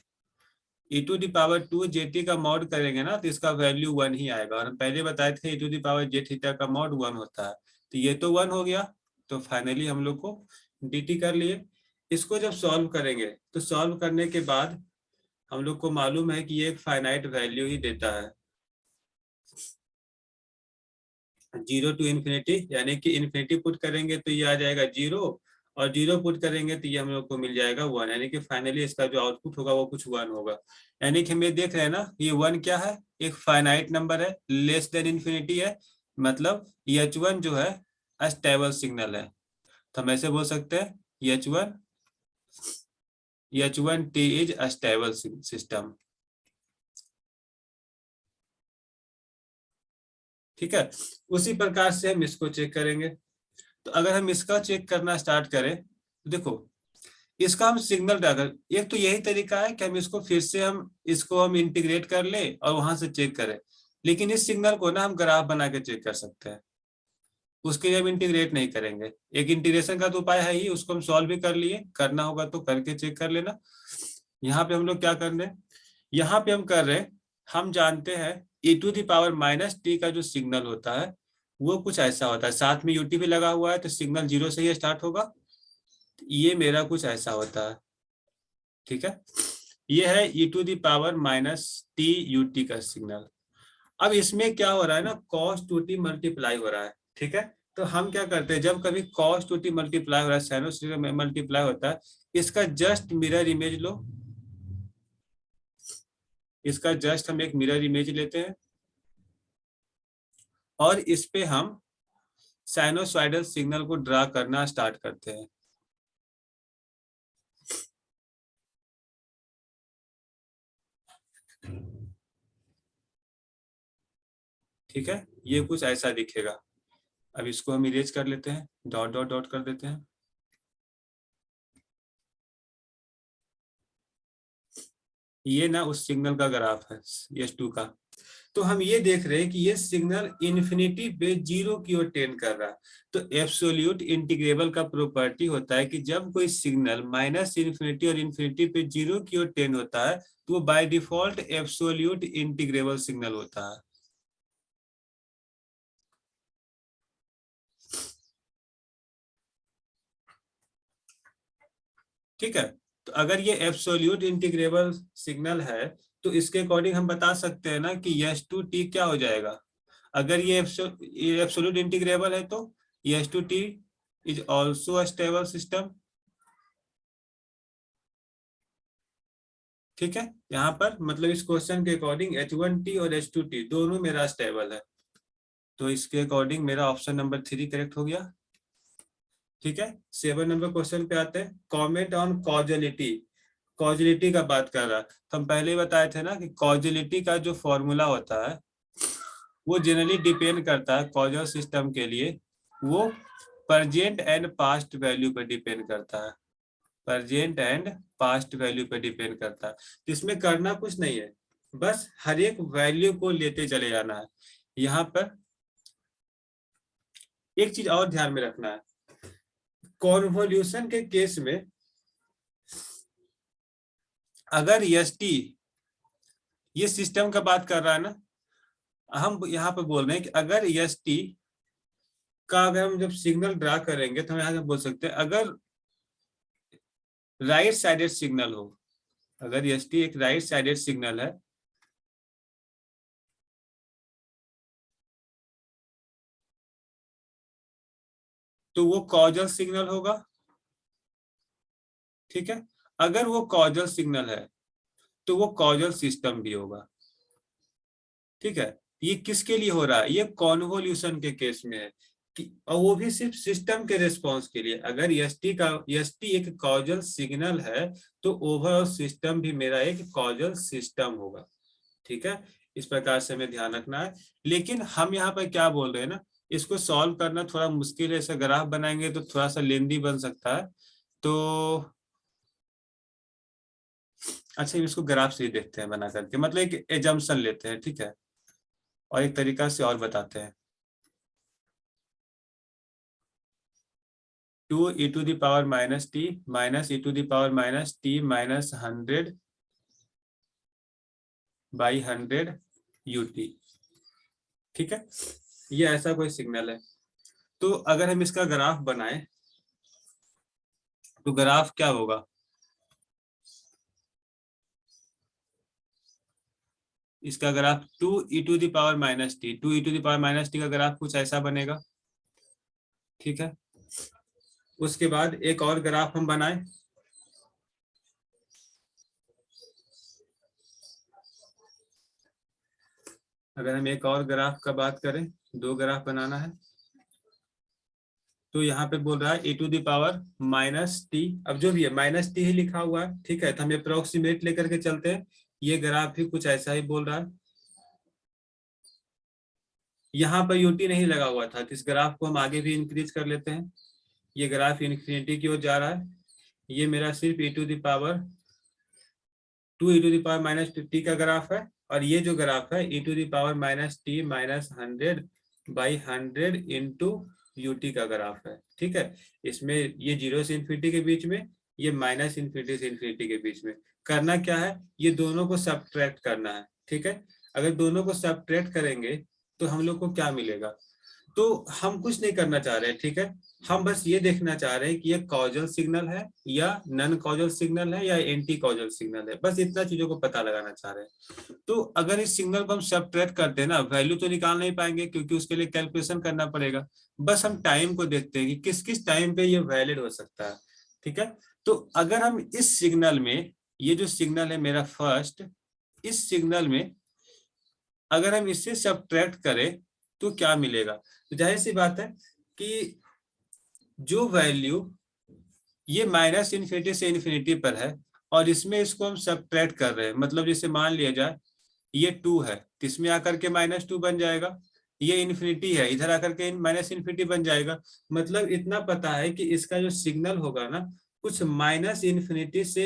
e to the power 2j_t का मॉड करेंगे ना तो इसका वैल्यू 1 ही आएगा, और हम पहले बताए थे e to the power j theta का मॉड 1 होता है, तो ये तो 1 हो गया। तो फाइनली हम लोग को dt कर लिए। इसको जब सॉल्व करेंगे तो सॉल्व करने के बाद हम लोग को मालूम है कि ये एक फाइनाइट वैल्यू ही देता है, 0 टू इन्फिनिटी, यानी कि इन्फिनिटी पुट करेंगे तो ये आ जाएगा 0, और 0 पुट करेंगे तो ये हम लोग को मिल जाएगा 1, यानी कि फाइनली इसका जो आउटपुट होगा वो कुछ 1 होगा। यानी कि हम ये देख रहे हैं ना, ये 1 क्या है, एक फाइनाइट नंबर है, लेस देन इन्फिनिटी है, मतलब h1 जो है अस्टेबल सिग्नल है, तो हम ऐसे बोल सकते हैं h1t इज अस्टेबल सिस्टम, ठीक है। उसी प्रकार से हम इसको चेक करेंगे। तो अगर हम इसका चेक करना स्टार्ट करें तो देखो इसका हम सिग्नल डाल, एक तो यही तरीका है कि हम इसको फिर से हम इंटीग्रेट कर ले और वहां से चेक करें, लेकिन इस सिग्नल को ना हम ग्राफ बना के चेक कर सकते हैं, उसके लिए हम इंटीग्रेट नहीं करेंगे। एक इंटीग्रेशन का तो उपाय है ही, उसको हम सॉल्व भी कर लिए, करना होगा तो करके चेक कर लेना। यहाँ पे हम लोग क्या कर रहे हैं, यहाँ पे हम कर रहे हैं, हम जानते हैं e to the power minus t का जो सिग्नल होता है वो कुछ ऐसा होता है, साथ में ut भी लगा हुआ है तो सिग्नल 0 से ही स्टार्ट होगा, ये मेरा कुछ ऐसा होता है, ठीक है। ये है e to the power minus t ut का सिग्नल। अब इसमें क्या हो रहा है ना, cos 2t मल्टीप्लाई हो रहा है, ठीक है। तो हम क्या करते हैं, जब कभी cos 2t मल्टीप्लाई हो रहा है, साइनोसॉइड में मल्टीप्लाई होता है, इसका जस्ट मिरर इमेज लो, इसका जस्ट हम एक मिरर इमेज लेते हैं और इस पे हम साइनोसॉइडल सिग्नल को ड्रा करना स्टार्ट करते हैं। ठीक है, ये कुछ ऐसा दिखेगा। अब इसको हम इरेज कर लेते हैं, डॉट डॉट डॉट कर देते हैं। ये ना उस सिग्नल का ग्राफ है S2 का। तो हम ये देख रहे हैं कि ये सिग्नल इन्फिनिटी पे 0 की ओर टेंड कर रहा है। तो एब्सोल्यूट इंटीग्रेबल का प्रॉपर्टी होता है कि जब कोई सिग्नल माइनस इन्फिनिटी और इन्फिनिटी पे 0 की ओर टेंड होता है तो वो by default absolute integrable signal होता है। ठीक है, तो अगर ये एब्सोल्यूट इंटीग्रेबल सिग्नल है तो इसके अकॉर्डिंग हम बता सकते हैं ना कि S2t क्या हो जाएगा। अगर ये एब्सोल्यूट इंटीग्रेबल है तो S2t is also a stable system. ठीक है, यहाँ पर मतलब इस क्वेश्चन के अकॉर्डिंग H1t और H2t दोनों मेरा स्टेबल है, तो इसके अकॉर्डिंग मेरा ऑप्शन नंबर 3 करेक्ट हो गया। ठीक है, 7 नंबर क्वेश्चन पे आते हैं, कॉमेंट ऑन कॉजलिटी। कॉजलिटी का बात कर रहा है, तो हम पहले ही बताए थे ना कि कॉजलिटी का जो फॉर्मूला होता है वो जनरली डिपेंड करता है कॉजल सिस्टम के लिए, वो प्रेजेंट एंड पास्ट वैल्यू पर डिपेंड करता है, प्रेजेंट एंड पास्ट वैल्यू पर डिपेंड करता है। तो इसमें करना कुछ नहीं है, बस हर एक वैल्यू को लेते चले जाना है। यहाँ पर एक चीज और ध्यान में रखना है, कॉन्वोल्यूशन के केस में अगर टी ये सिस्टम का बात कर रहा है ना, हम यहाँ पे बोल रहे हैं कि अगर टी का अगर हम जब सिग्नल ड्रा करेंगे तो हम यहाँ से बोल सकते हैं अगर राइट साइडेड सिग्नल हो, अगर टी एक राइट साइडेड सिग्नल है तो वो कॉजल सिग्नल होगा। ठीक है, अगर वो कॉजल सिग्नल है तो वो कॉजल सिस्टम भी होगा। ठीक है, ये किसके लिए हो रहा है, ये कॉन्वोल्यूशन के केस में है। और वो भी सिर्फ सिस्टम के रिस्पॉन्स के लिए। अगर एसटी एक कॉजल सिग्नल है तो ओवरऑल सिस्टम भी मेरा एक कॉजल सिस्टम होगा। ठीक है, इस प्रकार से हमें ध्यान रखना है। लेकिन हम यहाँ पर क्या बोल रहे हैं ना, इसको सॉल्व करना थोड़ा मुश्किल है। ऐसा ग्राफ बनाएंगे तो थोड़ा सा लेंदी बन सकता है। तो अच्छा, इसको ग्राफ से ही देखते हैं बना करके, मतलब एक एजम्पशन लेते हैं, ठीक है, और एक तरीका से और बताते हैं। 2e⁻t minus e⁻t minus 100/100 ut। ठीक है, ये ऐसा कोई सिग्नल है। तो अगर हम इसका ग्राफ बनाएं तो ग्राफ क्या होगा? इसका ग्राफ 2e⁻t का ग्राफ कुछ ऐसा बनेगा। ठीक है, उसके बाद एक और ग्राफ हम बनाएं। अगर हम एक और ग्राफ का बात करें, 2 ग्राफ बनाना है, तो यहाँ पे बोल रहा है e⁻−t। अब जो भी है -t ही लिखा हुआ है, ठीक है, तो हम अप्रोक्सीमेट लेकर के चलते हैं। ये ग्राफ भी कुछ ऐसा ही बोल रहा है। यहाँ पर यूटी नहीं लगा हुआ था, तो इस ग्राफ को हम आगे भी इंक्रीज कर लेते हैं। ये ग्राफ इन्फिनिटी की ओर जा रहा है। ये मेरा सिर्फ e⁻2e⁻−t का ग्राफ है, और ये जो ग्राफ है e⁻−t माइनस 100/100 इंटू यूटी का ग्राफ है। ठीक है, इसमें ये 0 से इन्फिनिटी के बीच में, ये -∞ से इन्फिनिटी के बीच में। करना क्या है, ये दोनों को सब्ट्रैक्ट करना है। ठीक है, अगर दोनों को सब्ट्रैक्ट करेंगे तो हम लोग को क्या मिलेगा? तो हम कुछ नहीं करना चाह रहे हैं, ठीक है, हम बस ये देखना चाह रहे हैं कि ये कॉजल सिग्नल है या नॉन कॉजल सिग्नल है या एंटी कॉजल सिग्नल है। बस इतना चीजों को पता लगाना चाह रहे हैं। तो अगर इस सिग्नल को हम सब्ट्रैक्ट करते हैं ना, वैल्यू तो निकाल नहीं पाएंगे क्योंकि उसके लिए कैलकुलेशन करना पड़ेगा। बस हम टाइम को देखते हैं कि किस किस टाइम पे ये वैलिड हो सकता है। ठीक है, तो अगर हम इस सिग्नल में, ये जो सिग्नल है मेरा फर्स्ट, इस सिग्नल में अगर हम इससे सब्ट्रैक्ट करें तो क्या मिलेगा? तो जाहिर सी बात है कि जो वैल्यू ये -∞ से इन्फिनिटी पर है और इसमें इसको हम सब्ट्रैक्ट कर रहे हैं, मतलब जैसे मान लिया जाए ये 2 है, तो इसमें आकर के -2 बन जाएगा। ये इन्फिनिटी है, इधर आकर के -∞ बन जाएगा। मतलब इतना पता है कि इसका जो सिग्नल होगा ना, कुछ -∞ से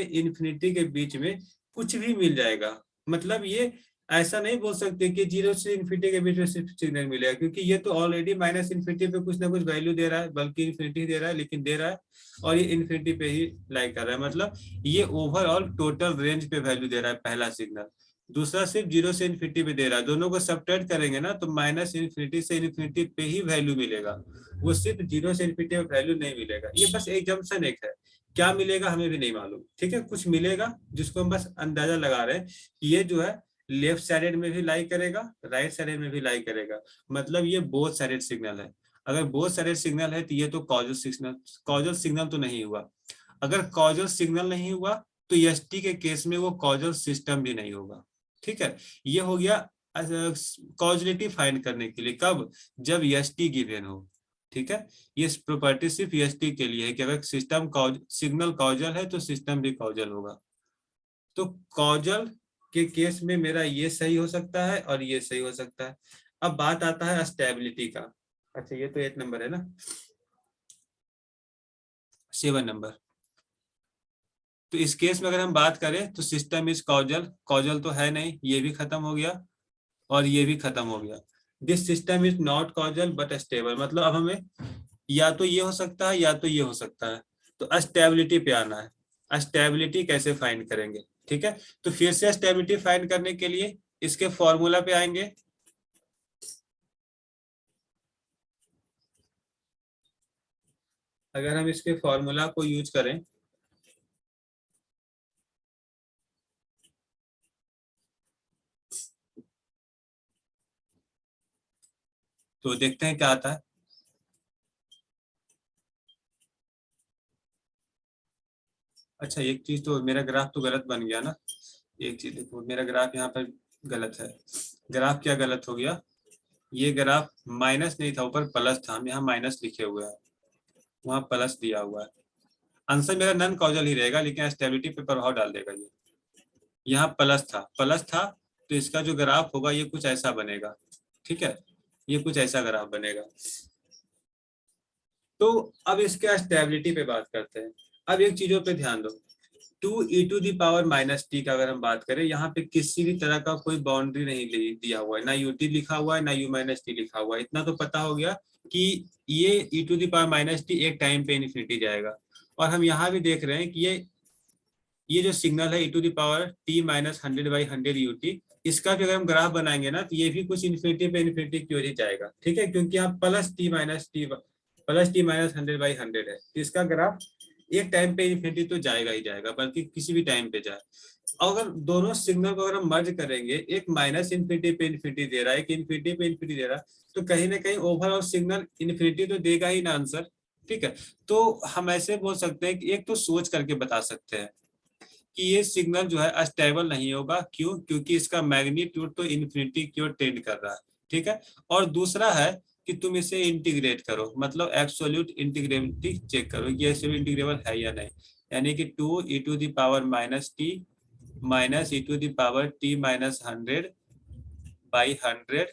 इन्फिनिटी के बीच में कुछ भी मिल जाएगा। मतलब ये ऐसा नहीं बोल सकते कि 0 से इन्फिनिटी के बीच में सिर्फ सिग्नल मिलेगा, क्योंकि ये तो ऑलरेडी -∞ पे कुछ ना कुछ वैल्यू दे रहा है, बल्कि इन्फिनिटी दे रहा है, लेकिन दे रहा है, और ये इन्फिनिटी पे ही लाइक कर रहा है। मतलब ये ओवरऑल टोटल रेंज पे वैल्यू दे रहा है पहला सिग्नल। दूसरा सिर्फ 0 से इन्फिनिटी पे दे रहा है। दोनों को सब्ट्रैक्ट करेंगे ना तो -∞ से इन्फिनिटी पे ही वैल्यू मिलेगा, वो सिर्फ 0 से इन्फिनिटी पे वैल्यू नहीं मिलेगा। ये बस एक जंक्शन एक है, क्या मिलेगा हमें भी नहीं मालूम। ठीक है, कुछ मिलेगा जिसको हम बस अंदाजा लगा रहे हैं कि ये जो है लेफ्ट साइड में भी लाई करेगा, राइट साइड में भी लाई करेगा। मतलब ये बोथ साइड सिग्नल है। अगर बोथ साइड सिग्नल है तो ये तो कॉजल सिग्नल तो नहीं हुआ। अगर कॉजल सिग्नल नहीं हुआ तो एसटी के केस में वो कॉजल सिस्टम भी नहीं होगा। ठीक है, ये हो गया कॉजलिटी फाइंड करने के लिए। कब? जब एसटी गिवन हो। ठीक है, ये प्रॉपर्टी सिर्फ एसटी के लिए है कि अगर सिग्नल कॉजल है तो सिस्टम भी कॉजल होगा। तो कॉजल के केस में मेरा ये सही हो सकता है और ये सही हो सकता है। अब बात आता है स्टेबिलिटी का। अच्छा, ये तो 8 नंबर है ना, 7 नंबर। तो इस केस में अगर हम बात करें तो सिस्टम इज कॉजल, कॉजल तो है नहीं, ये भी खत्म हो गया और ये भी खत्म हो गया। This system is not causal but stable. मतलब अब हमें या तो ये हो सकता है या तो ये हो सकता है। तो स्टेबिलिटी पे आना है। स्टेबिलिटी कैसे फाइंड करेंगे? ठीक है, तो फिर से स्टेबिलिटी फाइंड करने के लिए इसके फॉर्मूला पे आएंगे। अगर हम इसके फॉर्मूला को यूज करें तो देखते हैं क्या आता है। अच्छा, एक चीज तो मेरा ग्राफ तो गलत बन गया ना। एक चीज देखो, मेरा ग्राफ यहाँ पर गलत है। ग्राफ क्या गलत हो गया? ये ग्राफ माइनस नहीं था, ऊपर प्लस था, हम यहाँ माइनस लिखे हुए हैं, वहाँ प्लस दिया हुआ है। आंसर मेरा नन कॉजल ही रहेगा, लेकिन स्टेबिलिटी पे प्रभाव डाल देगा ये। यहाँ प्लस था, तो इसका जो ग्राफ होगा ये कुछ ऐसा बनेगा। ठीक है, ये कुछ ऐसा ग्राफ बनेगा। तो अब इसके स्टेबिलिटी पे बात करते हैं। अब एक चीजों पे ध्यान दो, 2e⁻ t का अगर हम बात करें, यहाँ पे किसी भी तरह का कोई बाउंड्री नहीं दिया हुआ है, ना ut लिखा हुआ है, ना u-t लिखा हुआ है। इतना तो पता हो गया कि ये e⁻t एक टाइम पे इन्फिनिटी जाएगा। और हम यहाँ भी देख रहे हैं कि ये जो सिग्नल है e⁻t-100/100 ut, इसका भी अगर हम ग्राफ बनाएंगे ना, तो ये भी कुछ इन्फिनिटी पे इन्फिनिटी की ओर ही जाएगा। ठीक है, क्योंकि यहाँ +t-100/100 है, तो इसका ग्राफ एक टाइम पे इन्फिनिटी तो जाएगा ही जाएगा, बल्कि किसी भी टाइम पे जाए। अगर दोनों सिग्नल को अगर हम मर्ज करेंगे, एक माइनस इन्फिनिटी पे इन्फिनिटी दे रहा है, एक इन्फिनिटी पे इन्फिनिटी दे रहा है, तो कहीं ना कहीं ओवरऑल सिग्नल इन्फिनिटी तो देगा ही ना आंसर। ठीक है, तो हम ऐसे बोल सकते हैं कि एक तो सोच करके बता सकते हैं कि ये सिग्नल जो है अस्टेबल नहीं होगा। क्यों? क्योंकि इसका मैग्नीट्यूड तो इन्फिनिटी की ओर टेंड कर रहा है। ठीक है, और दूसरा है कि तुम इसे इंटीग्रेट करो, मतलब एब्सोल्यूट इंटीग्रेबिलिटी चेक करो कि एब्सोल्यूट इंटीग्रेबल है या नहीं। यानी कि 2e⁻t माइनस e⁻t-100/100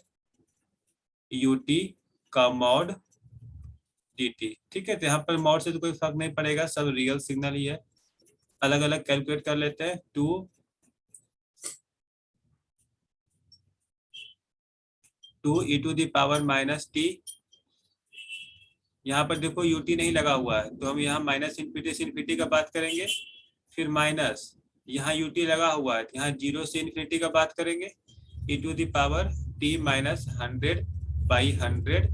ut का मॉड dt। ठीक है, तो यहाँ पर मॉड से तो कोई फर्क नहीं पड़ेगा, सब रियल सिग्नल ही है। अलग अलग कैलकुलेट कर लेते हैं। 2e⁻t, यहाँ पर देखो ut नहीं लगा हुआ है, तो हम यहाँ माइनस इन्फिनिटी से इन्फिनिटी का बात करेंगे, फिर माइनस यहाँ ut लगा हुआ है, तो यहाँ 0 से इन्फिनिटी का बात करेंगे, e⁻t-100/100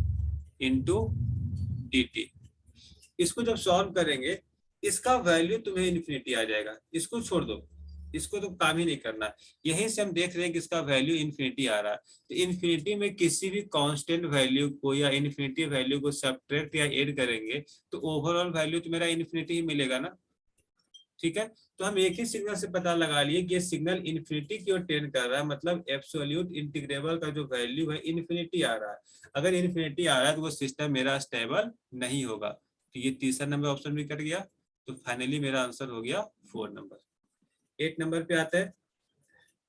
इंटू dt। इसको जब सॉल्व करेंगे, इसका वैल्यू तुम्हें इन्फिनिटी आ जाएगा। इसको छोड़ दो, इसको तो काम ही नहीं करना। यहीं से हम देख रहे हैं कि इसका वैल्यू इन्फिनिटी आ रहा है। तो इन्फिनिटी में किसी भी कांस्टेंट वैल्यू को या इन्फिनिटी वैल्यू को सब्ट्रैक्ट या ऐड करेंगे, तो ओवरऑल वैल्यू तो मेरा इन्फिनिटी ही मिलेगा ना। ठीक है, तो हम एक ही सिग्नल से पता लगा लिए कि ये सिग्नल इन्फिनिटी की ओर टेंड कर रहा है, मतलब एब्सोल्यूट इंटीग्रेबल का जो वैल्यू है इन्फिनिटी आ रहा है। अगर इन्फिनिटी आ रहा है तो वो सिस्टम मेरा स्टेबल नहीं होगा। तो ये तीसरा नंबर ऑप्शन भी कट गया। तो फाइनली मेरा आंसर हो गया 4 नंबर। 8 नंबर पे आते हैं।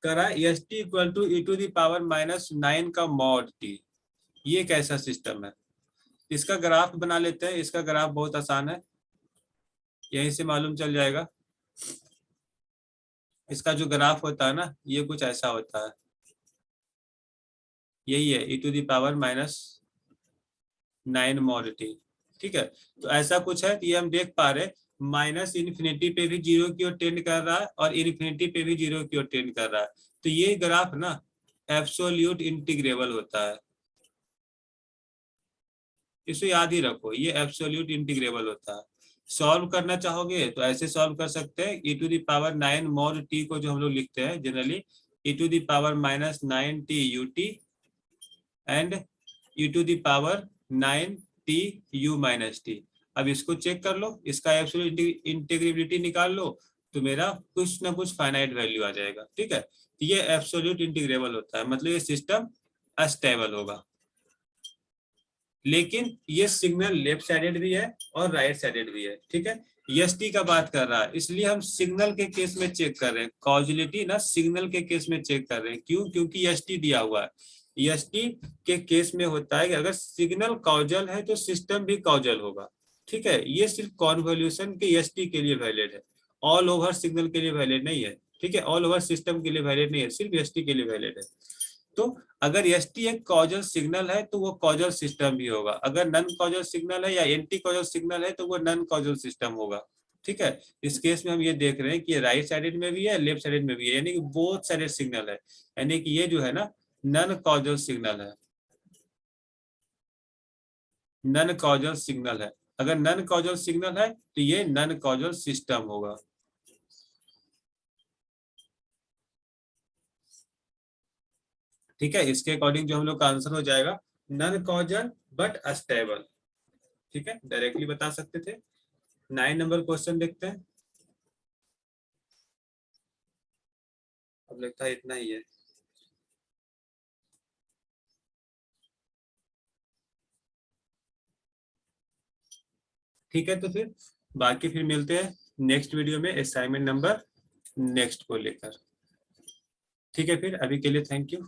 करा S T equal to e⁻−9 का मॉड टी, ये कैसा सिस्टम है? इसका ग्राफ बना लेते हैं। इसका ग्राफ बहुत आसान है, यहीं से मालूम चल जाएगा। इसका जो ग्राफ होता है ना, ये कुछ ऐसा होता है, यही है e⁻−9 मॉड टी। ठीक है, तो ऐसा कुछ है, ये हम देख पा रहे, माइनस इन्फिनिटी पे भी जीरो की ओर टेंड कर रहा है और इन्फिनिटी पे भी जीरो की ओर टेंड कर रहा है। तो ये ग्राफ ना एब्सोल्यूट इंटीग्रेबल होता है, इसे याद ही रखो, ये एब्सोल्यूट इंटीग्रेबल होता है। सॉल्व करना चाहोगे तो ऐसे सॉल्व कर सकते हैं। e⁻9 मॉड टी को जो हम लोग लिखते हैं generally e⁻−9t ut and e⁻9tu-t। अब इसको चेक कर लो, इसका एब्सोल्यूट इंटीग्रेबिलिटी निकाल लो, तो मेरा कुछ ना कुछ फाइनाइट वैल्यू आ जाएगा। ठीक है, तो ये एब्सोल्यूट इंटीग्रेबल होता है, मतलब ये सिस्टम अस्टेबल होगा। लेकिन ये सिग्नल लेफ्ट साइडेड भी है और राइट साइडेड भी है। ठीक है, एस टी का बात कर रहा है, इसलिए हम सिग्नल के केस में चेक कर रहे हैं। कॉजुलिटी ना सिग्नल के केस में चेक कर रहे हैं। क्यों? क्योंकि एस टी दिया हुआ है। एस टी के केस में होता है कि अगर सिग्नल कॉजल है तो सिस्टम भी कॉजल होगा। ठीक है, ये सिर्फ कॉन्वोल्यूशन के एस टी के लिए वैलिड है, ऑल ओवर सिग्नल के लिए वैलिड नहीं है। ठीक है, ऑल ओवर सिस्टम के लिए वैलिड नहीं है, सिर्फ एस टी के लिए वैलिड है। तो अगर एस टी एक कॉजल सिग्नल है तो वो कॉजल सिस्टम भी होगा, अगर नन कॉजल सिग्नल है या एंटी कॉजल सिग्नल है तो वो नन कॉजल सिस्टम होगा। ठीक है, इस केस में हम ये देख रहे हैं कि राइट साइडेड में भी है, लेफ्ट साइडेड में भी है, यानी कि बोथ साइडेड सिग्नल है, यानी कि ये जो है ना नन कॉजल सिग्नल है, नन कॉजल सिग्नल है। अगर नन कॉजल सिग्नल है तो ये नन कॉजल सिस्टम होगा। ठीक है, इसके अकॉर्डिंग जो हम लोग का आंसर हो जाएगा नन कॉजल बट अस्टेबल। ठीक है, डायरेक्टली बता सकते थे। 9 नंबर क्वेश्चन देखते हैं। अब लगता है इतना ही है। ठीक है, तो फिर बाकी फिर मिलते हैं नेक्स्ट वीडियो में असाइनमेंट नंबर नेक्स्ट को लेकर। ठीक है, फिर अभी के लिए थैंक यू।